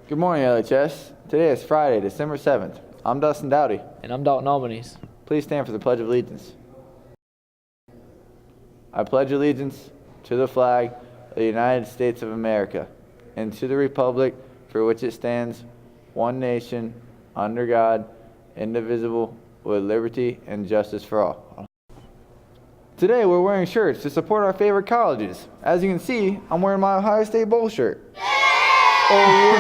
Good morning, LHS. Today is Friday, December 7th. I'm Dustin Dowdy. And I'm Dalton Albanese. Please stand for the Pledge of Allegiance. I pledge allegiance to the flag of the United States of America and to the republic for which it stands, one nation, under God, indivisible, with liberty and justice for all. Today we're wearing shirts to support our favorite colleges. As you can see, I'm wearing my Ohio State Bowl shirt. Oh,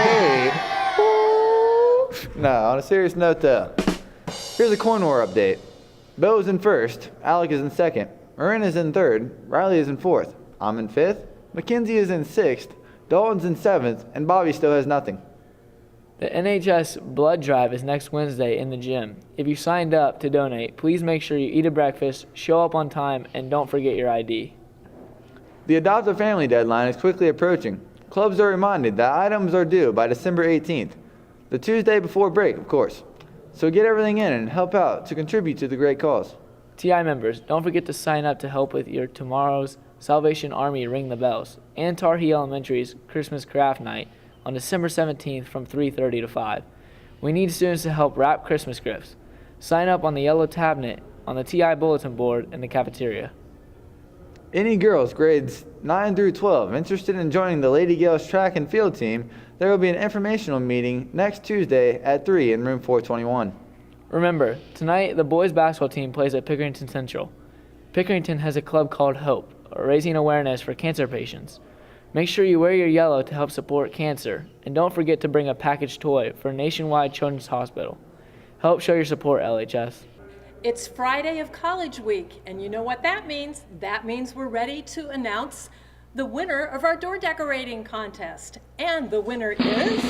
wait. No, on a serious note though, here's a corn war update. Bo is in first, Alec is in second, Marin is in third, Riley is in fourth, I'm in fifth, Mackenzie is in sixth, Dalton's in seventh, and Bobby still has nothing. The LHS blood drive is next Wednesday in the gym. If you signed up to donate, please make sure you eat a breakfast, show up on time, and don't forget your ID. The Adopt a Family deadline is quickly approaching. Clubs are reminded that items are due by December 18th, the Tuesday before break, of course. So get everything in and help out to contribute to the great cause. TI members, don't forget to sign up to help with your tomorrow's Salvation Army Ring the Bells and Tar Heel Elementary's Christmas Craft Night on December 17th from 3:30 to 5. We need students to help wrap Christmas gifts. Sign up on the yellow tablet on the TI bulletin board in the cafeteria. Any girls grades 9 through 12 interested in joining the Lady Gales track and field team, there will be an informational meeting next Tuesday at 3 in room 421. Remember, tonight the boys basketball team plays at Pickerington Central. Pickerington has a club called Hope, raising awareness for cancer patients. Make sure you wear your yellow to help support cancer, and don't forget to bring a packaged toy for Nationwide Children's Hospital. Help show your support, LHS. It's Friday of College Week, and you know what that means? That means we're ready to announce the winner of our door decorating contest. And the winner is...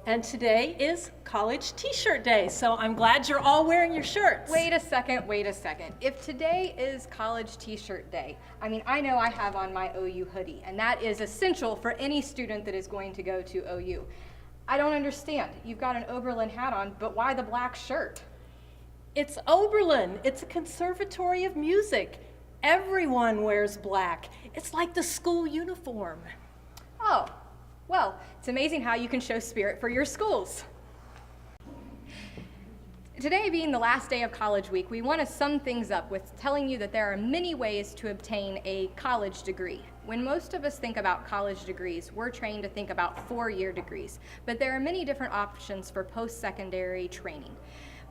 And today is College T-shirt Day, so I'm glad you're all wearing your shirts. Wait a second. If today is College T-shirt Day, I know I have on my OU hoodie, and that is essential for any student that is going to go to OU. I don't understand. You've got an Oberlin hat on, but why the black shirt? It's Oberlin. It's a conservatory of music. Everyone wears black. It's like the school uniform. Oh. Well, it's amazing how you can show spirit for your schools. Today being the last day of College Week, we want to sum things up with telling you that there are many ways to obtain a college degree. When most of us think about college degrees, we're trained to think about 4-year degrees, but there are many different options for post-secondary training.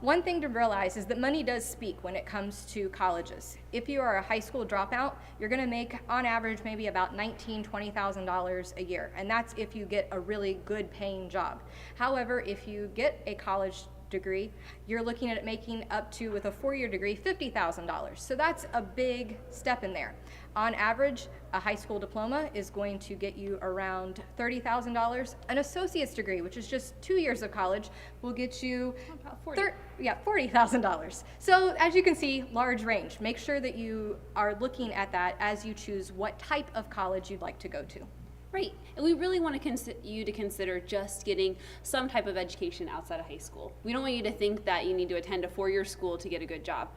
One thing to realize is that money does speak when it comes to colleges. If you are a high school dropout, you're going to make, on average, maybe about $19,000, $20,000 a year, and that's if you get a really good paying job. However, if you get a college degree, you're looking at making up to, with a 4-year degree, $50,000. So that's a big step in there. On average, a high school diploma is going to get you around $30,000. An associate's degree, which is just 2 years of college, will get you about $40,000. So as you can see, large range. Make sure that you are looking at that as you choose what type of college you'd like to go to. Right, and we really want you to consider just getting some type of education outside of high school. We don't want you to think that you need to attend a 4-year school to get a good job.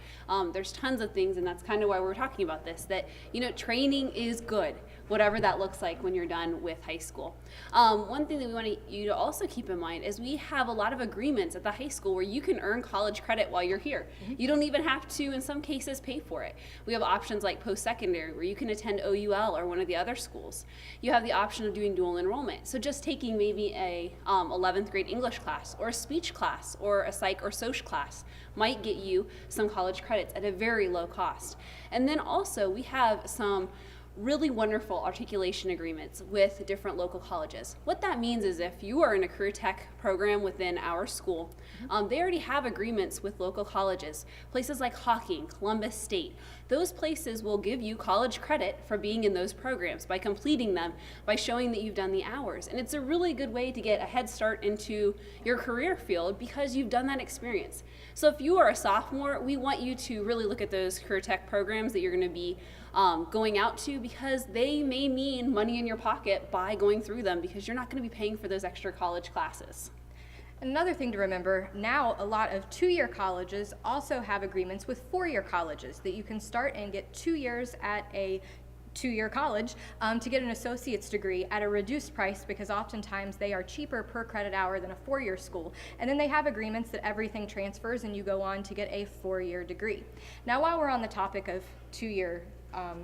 There's tons of things, and that's kind of why we're talking about this, that training is good, whatever that looks like when you're done with high school. One thing that we want you to also keep in mind is we have a lot of agreements at the high school where you can earn college credit while you're here. You don't even have to, in some cases, pay for it. We have options like post-secondary where you can attend OUL or one of the other schools. You have the option of doing dual enrollment. So just taking maybe a 11th grade English class or a speech class or a psych or social class might get you some college credits at a very low cost. And then also we have some really wonderful articulation agreements with different local colleges. What that means is if you are in a career tech program within our school, they already have agreements with local colleges. Places like Hawking, Columbus State, those places will give you college credit for being in those programs by completing them, by showing that you've done the hours. And it's a really good way to get a head start into your career field because you've done that experience. So if you are a sophomore, we want you to really look at those career tech programs that you're going to be going out to, because they may mean money in your pocket by going through them, because you're not going to be paying for those extra college classes. Another thing to remember, now a lot of 2-year colleges also have agreements with 4-year colleges that you can start and get 2 years at a 2-year college to get an associate's degree at a reduced price, because oftentimes they are cheaper per credit hour than a 4-year school. And then they have agreements that everything transfers and you go on to get a 4-year degree. Now, while we're on the topic of 2-year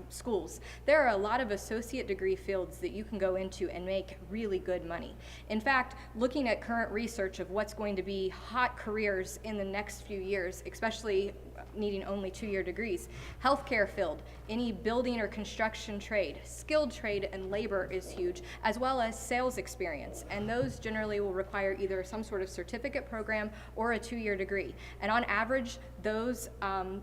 schools, there are a lot of associate degree fields that you can go into and make really good money. In fact, looking at current research of what's going to be hot careers in the next few years, especially needing only 2-year degrees, healthcare field, any building or construction trade, skilled trade and labor is huge, as well as sales experience. And those generally will require either some sort of certificate program or a 2-year degree. And on average, those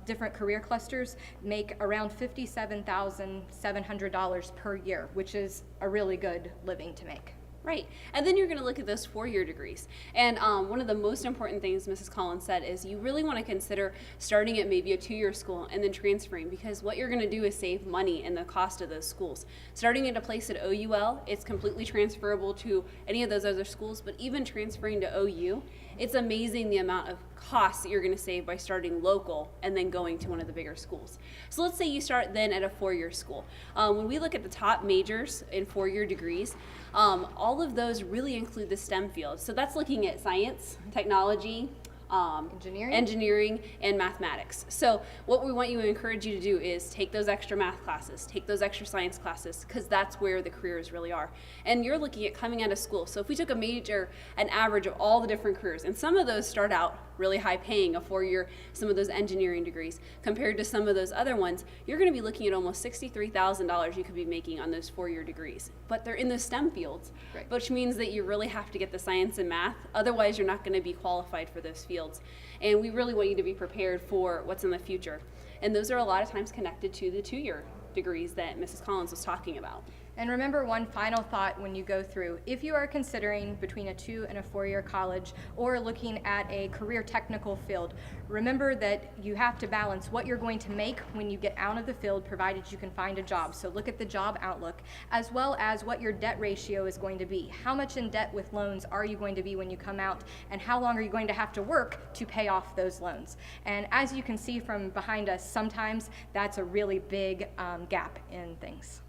different career clusters make around $57,700 per year, which is a really good living to make. Right. And then you're going to look at those 4-year degrees. And one of the most important things Mrs. Collins said is you really want to consider starting at maybe a 2-year school and then transferring, because what you're going to do is save money in the cost of those schools. Starting at a place at OUL, it's completely transferable to any of those other schools, but even transferring to OU, it's amazing the amount of costs that you're going to save by starting local and then going to one of the bigger schools. So let's say you start then at a 4-year school. When we look at the top majors in 4-year degrees, all of those really include the STEM fields. So that's looking at science, technology, engineering, and mathematics. So what we want you to encourage you to do is take those extra math classes, take those extra science classes, because that's where the careers really are. And you're looking at coming out of school. So if we took a major, an average of all the different careers, and some of those start out really high paying, a 4-year, some of those engineering degrees, compared to some of those other ones, you're going to be looking at almost $63,000 you could be making on those 4-year degrees. But they're in the STEM fields, right, which means that you really have to get the science and math. Otherwise, you're not going to be qualified for those fields. And we really want you to be prepared for what's in the future. And those are a lot of times connected to the 2-year degrees that Mrs. Collins was talking about. And remember one final thought when you go through. If you are considering between a 2- and a 4-year college or looking at a career technical field, remember that you have to balance what you're going to make when you get out of the field, provided you can find a job. So look at the job outlook, as well as what your debt ratio is going to be. How much in debt with loans are you going to be when you come out, and how long are you going to have to work to pay off those loans? And as you can see from behind us, sometimes that's a really big gap in things.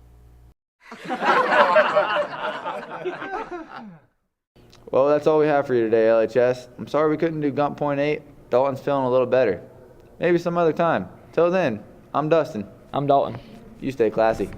Well, that's all we have for you today, LHS. I'm sorry we couldn't do Gump Point 8. Dalton's feeling a little better. Maybe some other time. Till then, I'm Dustin. I'm Dalton. You stay classy.